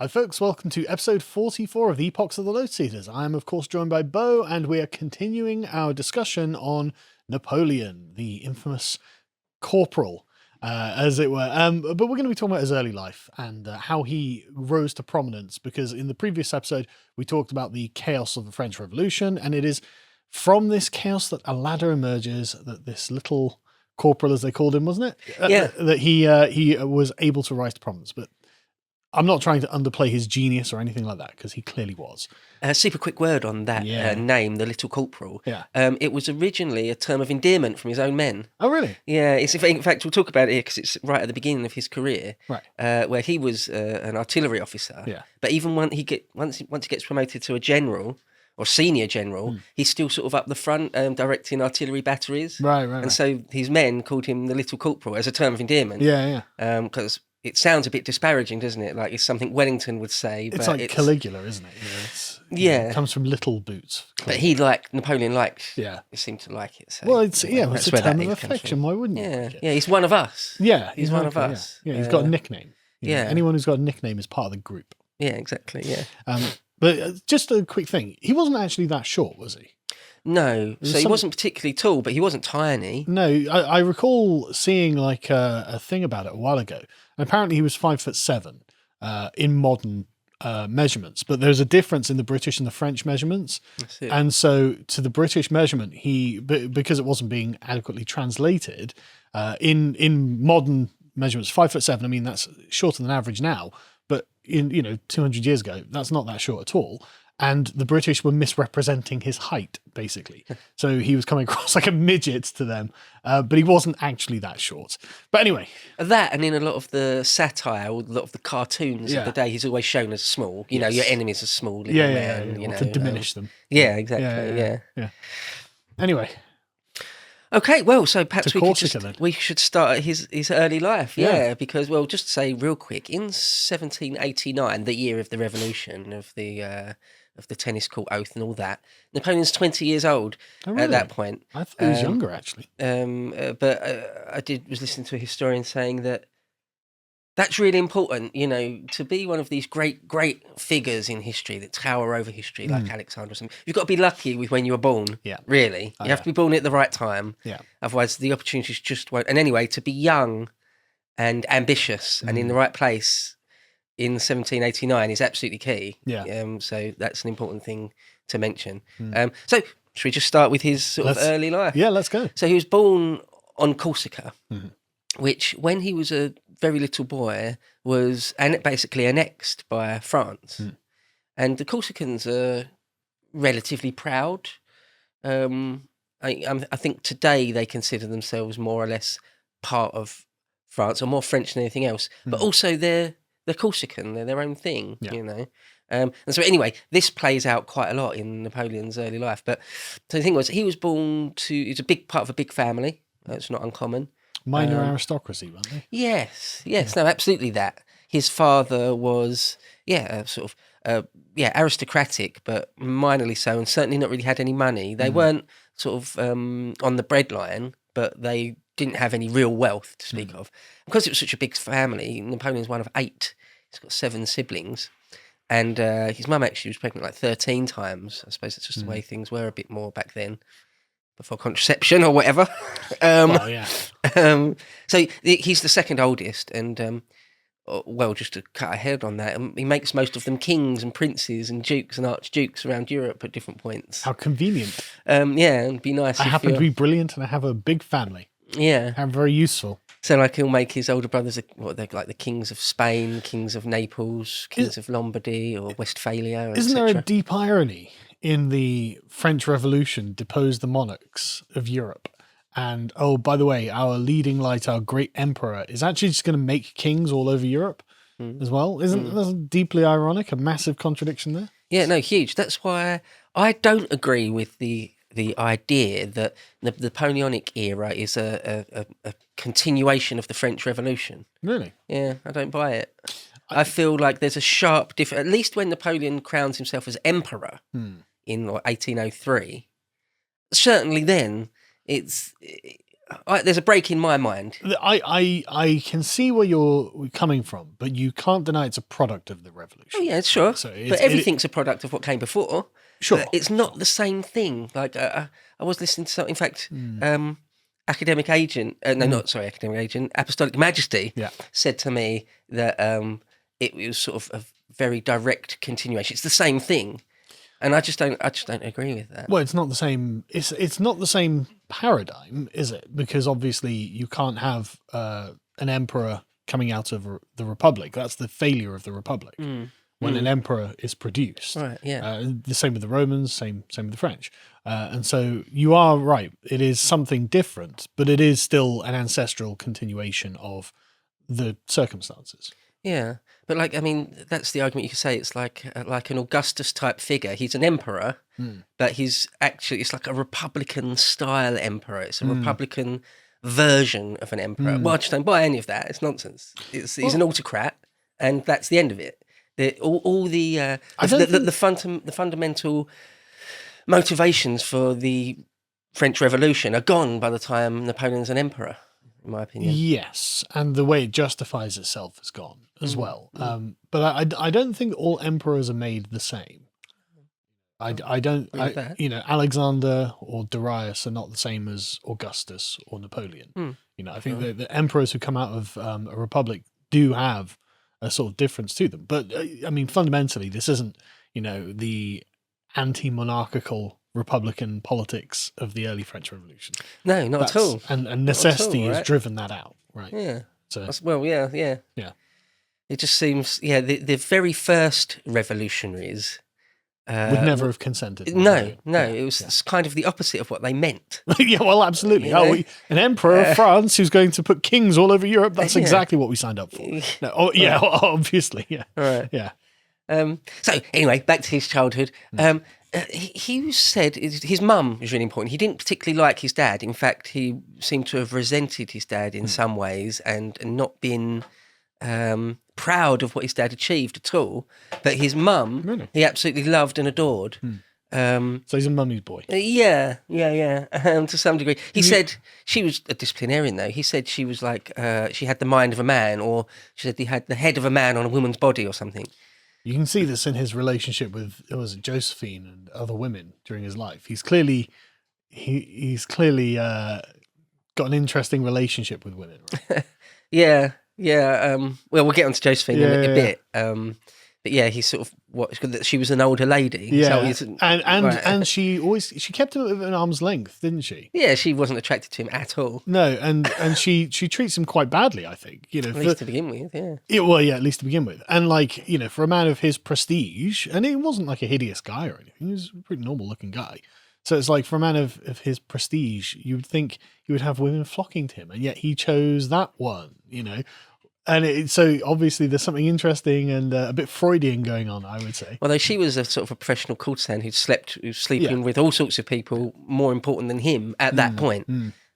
Hi folks, welcome to episode 44 of the Epochs of the Lotus Eaters. I am of course joined by Bo, and we are continuing our discussion on Napoleon, the infamous corporal, as it were. But we're going to be talking about his early life and how he rose to prominence, because in the previous episode we talked about the chaos of the French Revolution, and it is from this chaos that a ladder emerges, that this little corporal, as they called him, wasn't it? Yeah. That he was able to rise to prominence. But I'm not trying to underplay his genius or anything like that, because he clearly was. Super quick word on that name, the Little Corporal. Yeah. It was originally a term of endearment from his own men. Oh, really? Yeah, in fact, we'll talk about it here because it's right at the beginning of his career, Right. where he was an artillery officer. Yeah. But even once he gets promoted to a general or senior general, he's still sort of up the front directing artillery batteries. Right. And so his men called him the Little Corporal as a term of endearment. Yeah. Because it sounds a bit disparaging, doesn't it? Like it's something Wellington would say. It's but like Caligula, isn't it? It comes from little boots. But Napoleon liked. Yeah. He seemed to like it. So Well, it's a term of affection. Why wouldn't you? Yeah, he's one of us. Yeah, he's one of us. Yeah, he's got a nickname. Anyone who's got a nickname is part of the group. Yeah, exactly. Yeah. But just a quick thing. He wasn't actually that short, was he? No, so he wasn't particularly tall, but he wasn't tiny. No, I recall seeing like a thing about it a while ago. And apparently he was 5'7" in modern measurements, but there's a difference in the British and the French measurements. That's it. And so to the British measurement, because it wasn't being adequately translated in modern measurements, 5'7", I mean, that's shorter than average now, but in 200 years ago, that's not that short at all. And the British were misrepresenting his height, basically. So he was coming across like a midget to them, but he wasn't actually that short. But anyway. That, and in a lot of the satire, or a lot of the cartoons of the day, he's always shown as small. You know, your enemies are small little man. You know, to diminish them. Yeah, exactly, yeah. Anyway. Okay, well, so perhaps we should start at his early life, because, well, just to say real quick, in 1789, the year of the revolution, of the tennis court oath and all that, Napoleon's 20 years old at that point. I thought he was younger, actually. But I was listening to a historian saying that that's really important, to be one of these great figures in history that tower over history, like Alexander or something. You've got to be lucky with when you were born, really. You have to be born at the right time. Yeah. Otherwise, the opportunities just won't. And anyway, to be young and ambitious and in the right place in 1789 is absolutely key. Yeah. So that's an important thing to mention. So should we just start with his sort of early life? Yeah, let's go. So he was born on Corsica, which when he was a very little boy was basically annexed by France. And the Corsicans are relatively proud. I think today they consider themselves more or less part of France, or more French than anything else. But also they're Corsican, they're their own thing, And so anyway, this plays out quite a lot in Napoleon's early life. But so the thing was, he was born he's a big part of a big family. That's not uncommon. Minor aristocracy, weren't they? Yes, no, absolutely that. His father was, aristocratic, but minorly so, and certainly not really had any money. They weren't sort of on the breadline, but they didn't have any real wealth to speak of. Because it was such a big family, Napoleon's one of 8. He's got 7 siblings. And his mum actually was pregnant like 13 times. I suppose that's just the way things were a bit more back then, before contraception or whatever. So he's the second oldest, and just to cut ahead on that, he makes most of them kings and princes and dukes and archdukes around Europe at different points. How convenient. It'd be nice. I happen to be brilliant, and I have a big family. Yeah. I'm very useful. So, like, he'll make his older brothers, they're like the kings of Spain, kings of Naples, kings of Lombardy or Westphalia. Isn't there a deep irony in the French Revolution deposed the monarchs of Europe? And, oh, by the way, our leading light, our great emperor, is actually just going to make kings all over Europe as well. Isn't that deeply ironic? A massive contradiction there? Yeah, no, huge. That's why I don't agree with the idea that the Napoleonic era is a continuation of the French Revolution. Really? Yeah, I don't buy it. I feel like there's a sharp difference, at least when Napoleon crowns himself as emperor in 1803. Certainly then, there's a break in my mind. I can see where you're coming from, but you can't deny it's a product of the revolution. Oh yeah, sure. So but everything's a product of what came before. Sure, but it's not the same thing. Like I was listening to something. In fact, academic agent. Academic agent. Apostolic Majesty said to me that it was sort of a very direct continuation. It's the same thing. And I just don't agree with that. Well, it's not the same. It's not the same paradigm, is it? Because obviously you can't have an emperor coming out of the Republic. That's the failure of the Republic. When an emperor is produced, right? Yeah. The same with the Romans. Same with the French. And so you are right. It is something different, but it is still an ancestral continuation of the circumstances. Yeah, but like, I mean, that's the argument you could say. It's like an Augustus type figure. He's an emperor, but it's like a Republican style emperor. It's a Republican version of an emperor. Well, I just don't buy any of that. It's nonsense. He's an autocrat, and that's the end of it. The fundamental motivations for the French Revolution are gone by the time Napoleon's an emperor, in my opinion. Yes, and the way it justifies itself is gone as well. But I don't think all emperors are made the same. Alexander or Darius are not the same as Augustus or Napoleon. I think the emperors who come out of a republic do have a sort of difference to them. But I mean, fundamentally, this isn't, the anti-monarchical Republican politics of the early French Revolution. No, not at all. And necessity has driven that out, right? Yeah. So, yeah. It just seems, the very first revolutionaries would never have consented. No. It was kind of the opposite of what they meant. Yeah, well, absolutely. An emperor of France who's going to put kings all over Europe. That's exactly what we signed up for. No, obviously. Yeah. Right. Yeah. So anyway, back to his childhood. He said his mum was really important. He didn't particularly like his dad. In fact, he seemed to have resented his dad in some ways and not been proud of what his dad achieved at all. But his mum, he absolutely loved and adored. So he's a mummy's boy. Yeah. To some degree. He said she was a disciplinarian, though. He said she was like, she had the mind of a man, or she said he had the head of a man on a woman's body or something. You can see this in his relationship with Josephine and other women during his life. He's clearly got an interesting relationship with women. Right? Yeah. Well, we'll get on to Josephine in a bit. But yeah, he's sort of she was an older lady. Yeah, and she kept him at an arm's length, didn't she? Yeah, she wasn't attracted to him at all. No, and she treats him quite badly, I think. At least to begin with, yeah. Well, yeah, at least to begin with, and for a man of his prestige, and he wasn't like a hideous guy or anything. He was a pretty normal looking guy. So it's like, for a man of his prestige, you would think he would have women flocking to him, and yet he chose that one. And so obviously there's something interesting and a bit Freudian going on, I would say. Although she was a sort of a professional courtesan who was sleeping with all sorts of people more important than him at that point.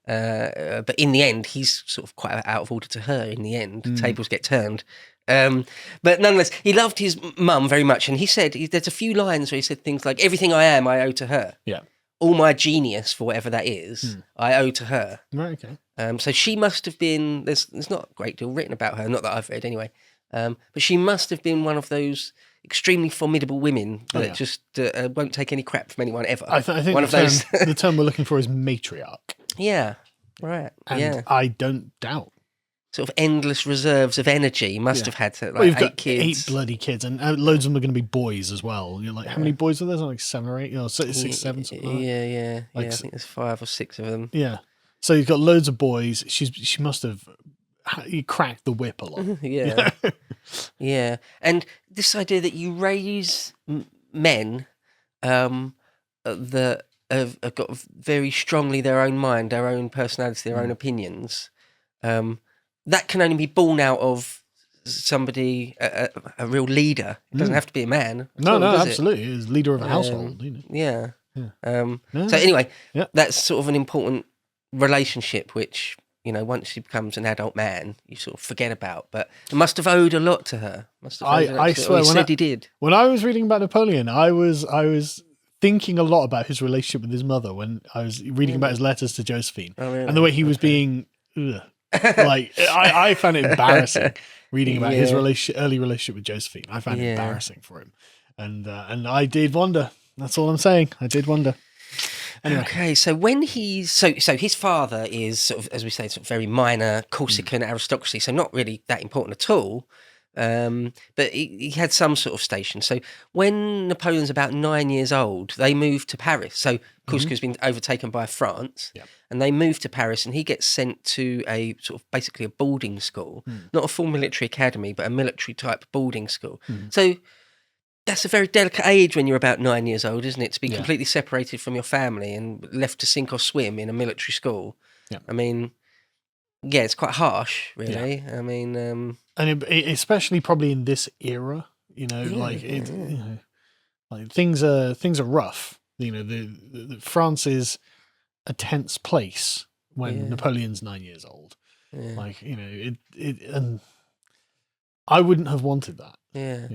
But in the end, he's sort of quite out of order to her in the end. Tables get turned. But nonetheless, he loved his mum very much. And he said, there's a few lines where he said things like, everything I am, I owe to her. Yeah. All my genius, for whatever that is, I owe to her. Right, okay. So she must have been, there's not a great deal written about her, not that I've read anyway, but she must have been one of those extremely formidable women that just won't take any crap from anyone ever. I think one the term we're looking for is matriarch. Yeah, right. And I don't doubt. Sort of endless reserves of energy, must have had to, you've 8 got kids. 8 bloody kids, and loads of them are going to be boys as well. You're like, how many boys are there? Like 7 or 8? 6, 7, something like that. Yeah. I think there's 5 or 6 of them. Yeah. So you've got loads of boys. She must have cracked the whip a lot. Yeah. Yeah. And this idea that you raise men that have got very strongly their own mind, their own personality, their own opinions, that can only be born out of somebody, a real leader. It doesn't have to be a man. No, absolutely. He's leader of a household. Yeah. So anyway, that's sort of an important relationship, which, once he becomes an adult man, you sort of forget about. But he must have owed a lot to her. I swear, he said he did. When I was reading about Napoleon, I was thinking a lot about his relationship with his mother when I was reading about his letters to Josephine, Oh, really? and the way he was being, like, I found it embarrassing reading about his early relationship with Josephine. I found it embarrassing for him, and I did wonder. That's all I'm saying. I did wonder. Anyway. Okay, so when he's so his father is sort of, as we say, sort of very minor Corsican aristocracy, so not really that important at all. But he had some sort of station. So when Napoleon's about 9 years old, they moved to Paris. So Corsica's been overtaken by France, and they moved to Paris, and he gets sent to a sort of basically a boarding school, not a full military academy, but a military type boarding school. So that's a very delicate age when you're about 9 years old, isn't it? To be completely separated from your family and left to sink or swim in a military school. Yeah. I mean, yeah, it's quite harsh, really. Yeah. I mean, and especially probably in this era, like things are rough. The France is a tense place when Napoleon's 9 years old. Yeah. Like, and I wouldn't have wanted that. Yeah.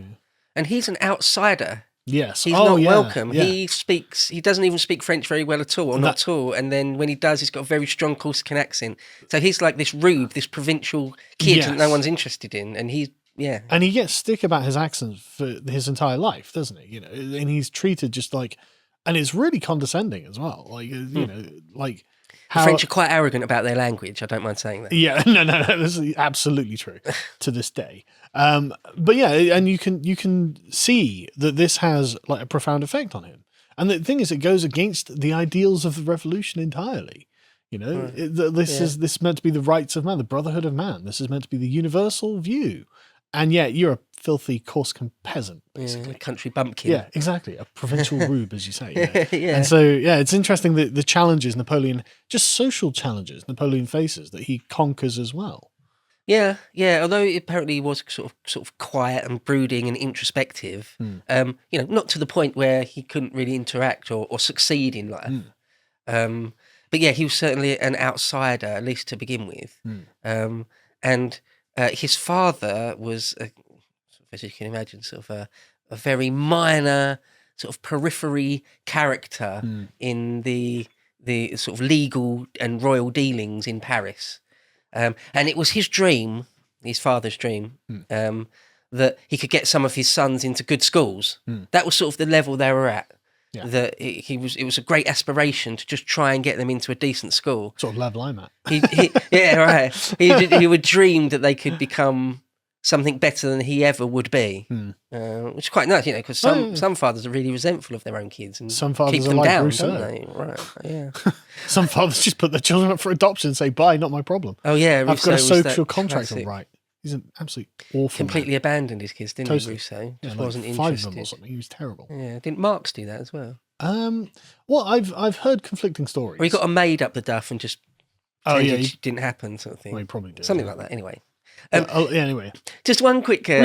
And he's an outsider. Yes. He's not welcome. Yeah. He doesn't even speak French very well at all, or not at all. And then when he does, he's got a very strong Corsican accent. So he's like this rube, this provincial kid that no one's interested in. And and he gets stick about his accent for his entire life, doesn't he? And he's treated just like, and it's really condescending as well. Like, like how... The French are quite arrogant about their language. I don't mind saying that. Yeah, no, this is absolutely true to this day. But yeah, and you can see that this has like a profound effect on him. And the thing is, it goes against the ideals of the revolution entirely. This is meant to be the rights of man, the brotherhood of man. This is meant to be the universal view. And yet you're a filthy Corsican peasant, basically. A country bumpkin. Yeah, exactly. A provincial rube, as you say. And so, it's interesting that the challenges just social challenges Napoleon faces, that he conquers as well. Yeah. Although apparently he was sort of quiet and brooding and introspective, not to the point where he couldn't really interact or succeed in life. But yeah, he was certainly an outsider, at least to begin with. And his father was, as you can imagine, sort of a very minor, sort of periphery character in the sort of legal and royal dealings in Paris. And it was his father's dream, that he could get some of his sons into good schools. That was sort of the level they were at. Yeah. That it was a great aspiration to just try and get them into a decent school. Sort of level I'm at. He would dream that they could become something better than he ever would be, which is quite nice, because some fathers are really resentful of their own kids and some fathers keep them are like down, Rousseau. don't they? Right, yeah. Some fathers just put their children up for adoption and say, "Bye, not my problem." Oh yeah, I've got a social contract to write. He's an absolute awful completely man. abandoned his kids, didn't he, Rousseau? Just wasn't interested. 5 of them or something. He was terrible. Yeah, didn't Marx do that as well? Well, I've heard conflicting stories. Or he got a maid up the duff and just it didn't happen, sort of thing. Well, he probably did. Something like that. Anyway. Anyway. Just one quick thing.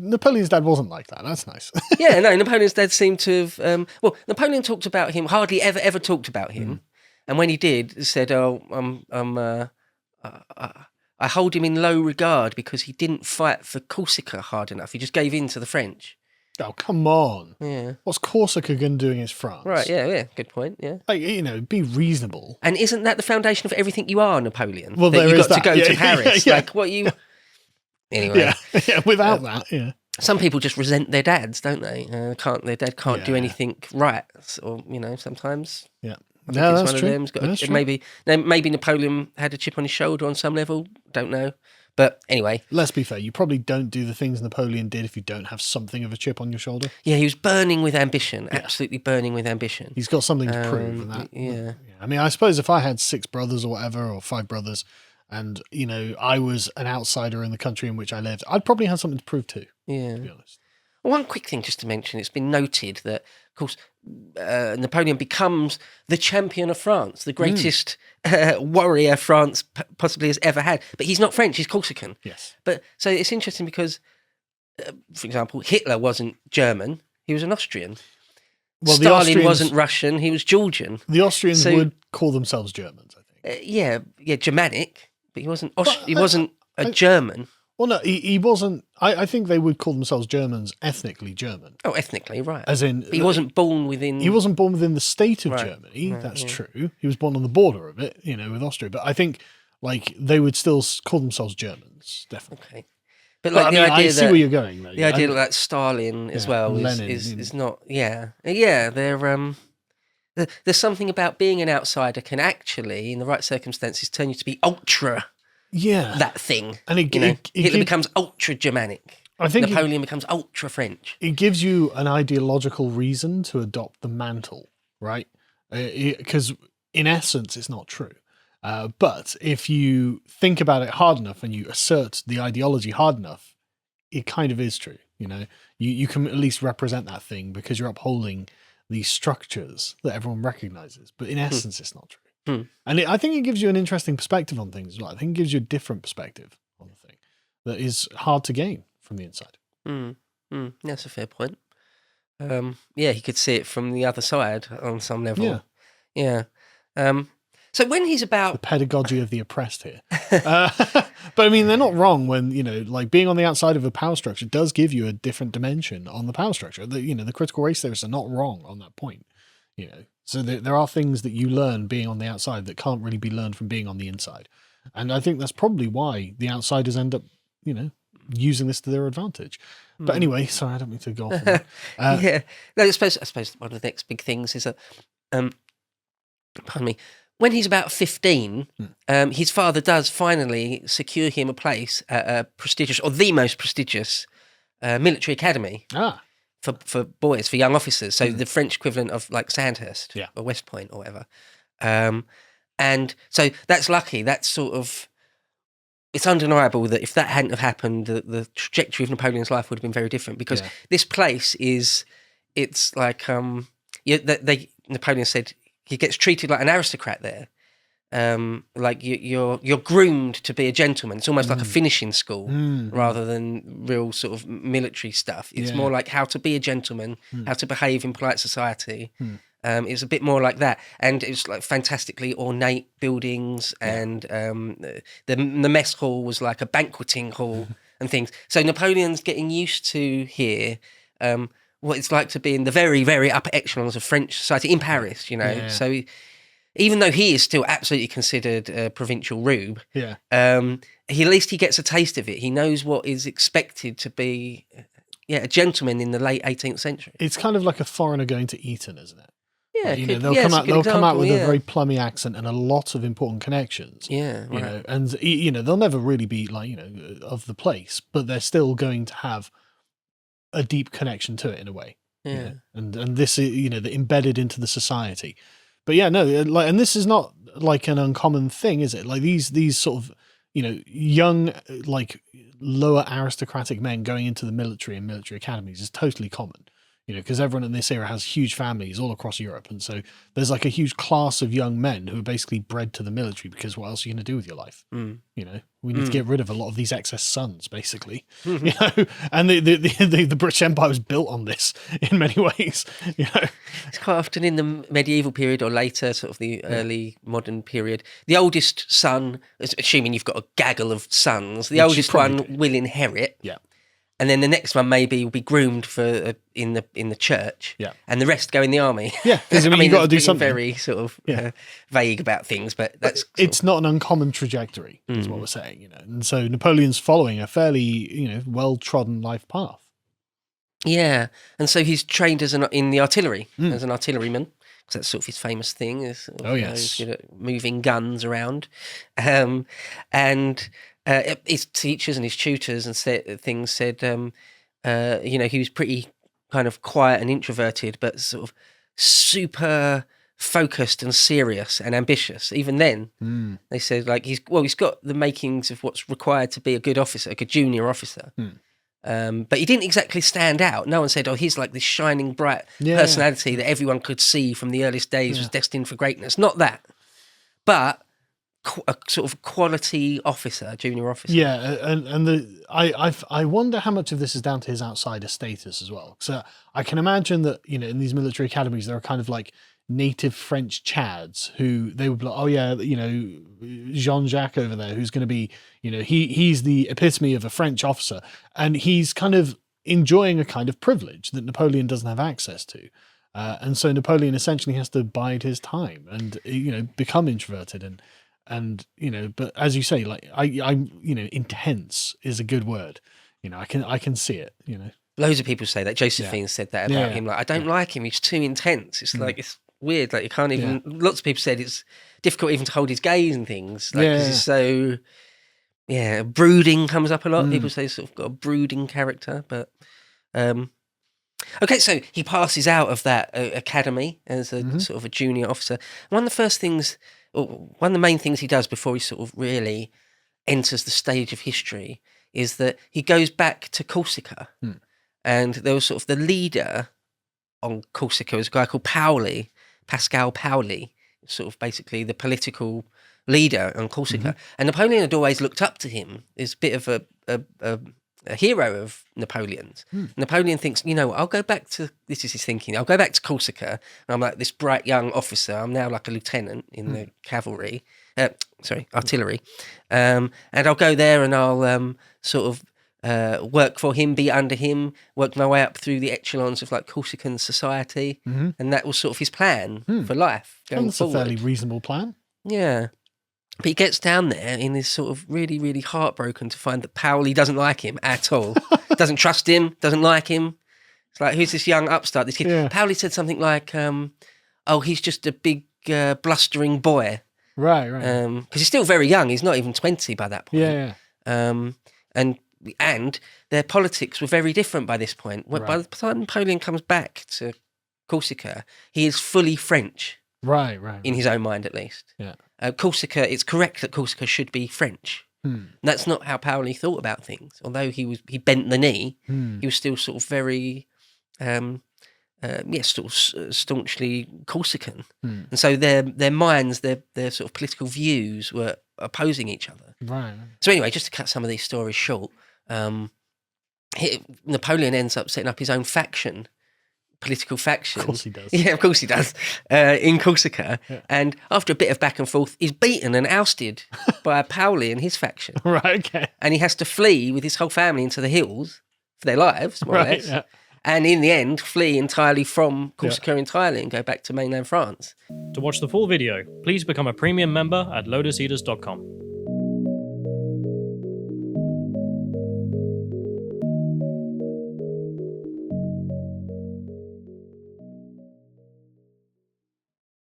Napoleon's dad wasn't like that. That's nice. Yeah, no, Napoleon's dad seemed to have... Napoleon talked about him, hardly ever talked about him. And when he did, said, I hold him in low regard because he didn't fight for Corsica hard enough. He just gave in to the French. Oh, come on. Yeah. What's Corsica going to do against France? Right, yeah. Good point, yeah. Like, be reasonable. And isn't that the foundation of everything you are, Napoleon? Well, that you got to go to Paris. Like, what you... Anyway. Yeah, without that, yeah. Some people just resent their dads, don't they? Their dad can't do anything right. Or, sometimes... Yeah. That's true. Maybe Napoleon had a chip on his shoulder on some level. Don't know. But anyway. Let's be fair. You probably don't do the things Napoleon did if you don't have something of a chip on your shoulder. Yeah, he was burning with ambition. Yeah. Absolutely burning with ambition. He's got something to prove. And that, yeah. I mean, I suppose if I had 6 brothers or whatever, or 5 brothers, and, I was an outsider in the country in which I lived, I'd probably have something to prove too, to be honest. One quick thing just to mention, it's been noted that, of course, Napoleon becomes the champion of France, the greatest warrior France possibly has ever had. But he's not French, he's Corsican. Yes. But so it's interesting because, for example, Hitler wasn't German, he was an Austrian. Well, Stalin wasn't Russian, he was Georgian. The Austrians would call themselves Germans, I think. Yeah, Germanic, but he wasn't he wasn't a German. Well, no, he wasn't. I think they would call themselves Germans, ethnically German, Oh, ethnically, right. as in But he wasn't born within. he wasn't born within the state of Right, Germany. right, That's yeah. true. He was born on the border of it, with Austria. But I think like they would still call themselves Germans, definitely. Okay. But But like I the mean, I idea see that where you're going, though. the idea that Stalin as yeah, well Lenin, is not. Yeah, yeah. There's something about being an outsider can actually, in the right circumstances, turn you to be ultra yeah, that thing. and it Hitler becomes ultra Germanic. I think Napoleon becomes ultra French. it gives you an ideological reason to adopt the mantle, right? Because in essence, it's not true. But if you think about it hard enough and you assert the ideology hard enough, it kind of is true. You can at least represent that thing because you're upholding these structures that everyone recognizes. But in essence, it's not true. And I think it gives you an interesting perspective on things as well. I think it gives you a different perspective on the thing that is hard to gain from the inside. That's a fair point. Yeah, he could see it from the other side on some level. Yeah. So when he's The about pedagogy of the oppressed here. But I mean, they're not wrong when, like being on the outside of a power structure does give you a different dimension on the power structure. The critical race theorists are not wrong on that point. So there are things that you learn being on the outside that can't really be learned from being on the inside. And I think that's probably why the outsiders end up, using this to their advantage. But anyway, sorry, I don't mean to go off on that. yeah. No, I suppose one of the next big things is that, pardon me, when he's about 15, his father does finally secure him a place at a prestigious, or the most prestigious, military academy for boys, for young officers. So the French equivalent of like Sandhurst or West Point or whatever. And so that's lucky. That's sort of, it's undeniable that if that hadn't have happened, the trajectory of Napoleon's life would have been very different, because this place it's like, Napoleon said he gets treated like an aristocrat there. Like you're groomed to be a gentleman. It's almost like a finishing school rather than real sort of military stuff. It's more like how to be a gentleman, how to behave in polite society. It's a bit more like that, and it's like fantastically ornate buildings, and the mess hall was like a banqueting hall and things. So Napoleon's getting used to here what it's like to be in the very, very upper echelons of French society in Paris. So even though he is still absolutely considered a provincial rube, at least he gets a taste of it. He knows what is expected to be a gentleman in the late 18th century. It's kind of like a foreigner going to Eton, isn't it? Yeah, they'll come out with a very plummy accent and a lot of important connections. Yeah, right. And they'll never really be like of the place, but they're still going to have a deep connection to it in a way. Yeah, and this is embedded into the society. But and this is not like an uncommon thing, is it? Like these sort of young like lower aristocratic men going into the military and military academies is totally common. Because everyone in this era has huge families all across Europe. And so there's like a huge class of young men who are basically bred to the military because what else are you going to do with your life? We need to get rid of a lot of these excess sons, basically. And the British Empire was built on this in many ways. It's quite often in the medieval period or later, sort of the early modern period, the oldest son, assuming you've got a gaggle of sons, the oldest one will inherit. Yeah. And then the next one maybe will be groomed for in the church, and the rest go in the army. Yeah, because you've got to do something. Very sort of vague about things, but it's not an uncommon trajectory, is what we're saying. And so Napoleon's following a fairly well trodden life path. Yeah, and so he's trained in the artillery as an artilleryman, because that's sort of his famous thing. Is he's good at moving guns around, and. His teachers and his tutors and things said, he was pretty kind of quiet and introverted, but sort of super focused and serious and ambitious. Even then, they said like he's got the makings of what's required to be a good officer, a good junior officer. But he didn't exactly stand out. No one said, he's like this shining bright personality that everyone could see from the earliest days was destined for greatness. Not that, but a sort of quality officer, junior officer. Yeah, and I wonder how much of this is down to his outsider status as well. So I can imagine that in these military academies there are kind of like native French chads who they would be like, oh yeah, you know, Jean-Jacques over there, who's going to be, you know, he's the epitome of a French officer, and he's kind of enjoying a kind of privilege that Napoleon doesn't have access to. And so Napoleon essentially has to bide his time and, you know, become introverted and, you know, but as you say, like I'm, you know, intense is a good word. You know, I can see it, you know. Loads of people say that. Josephine said that about him. Like, I don't like him. He's too intense. It's like, it's weird. Like, you can't even, lots of people said it's difficult even to hold his gaze and things. Like, 'cause he's so, brooding comes up a lot. People say he's sort of got a brooding character, but, okay, so he passes out of that academy as a sort of a junior officer. One of the first things, or one of the main things he does before he sort of really enters the stage of history is that he goes back to Corsica. And there was sort of the leader on Corsica was a guy called Pascal Paoli, sort of basically the political leader on Corsica. And Napoleon had always looked up to him as a bit of a hero of Napoleon's. Napoleon thinks, you know, I'll go back to, this is his thinking, I'll go back to Corsica, and I'm like this bright young officer, I'm now like a lieutenant in the cavalry, artillery, and I'll go there and I'll sort of work for him, be under him, work my way up through the echelons of like Corsican society, and that was sort of his plan for life going That's forward. a fairly reasonable plan. Yeah. But he gets down there and is sort of really, really heartbroken to find that Paoli doesn't like him at all. Doesn't trust him, doesn't like him. It's like, who's this young upstart, this kid? Yeah. Paoli said something like, oh, he's just a big blustering boy. Right. Because he's still very young. He's not even 20 by that point. Yeah. And their politics were very different by this point. By the time Napoleon comes back to Corsica, he is fully French. Right. In his own mind, at least. Yeah. Corsica, it's correct that Corsica should be French. And that's not how Paoli thought about things. Although he bent the knee, he was still sort of very, staunchly Corsican. And so their minds, their sort of political views were opposing each other. Right. So anyway, just to cut some of these stories short, Napoleon ends up setting up his own political faction. Of course he does. Yeah, of course he does. In Corsica. Yeah. And after a bit of back and forth, he's beaten and ousted by Paoli and his faction. Right, okay. And he has to flee with his whole family into the hills for their lives, more or less. Yeah. And in the end, flee entirely from Corsica entirely and go back to mainland France. To watch the full video, please become a premium member at lotuseaters.com.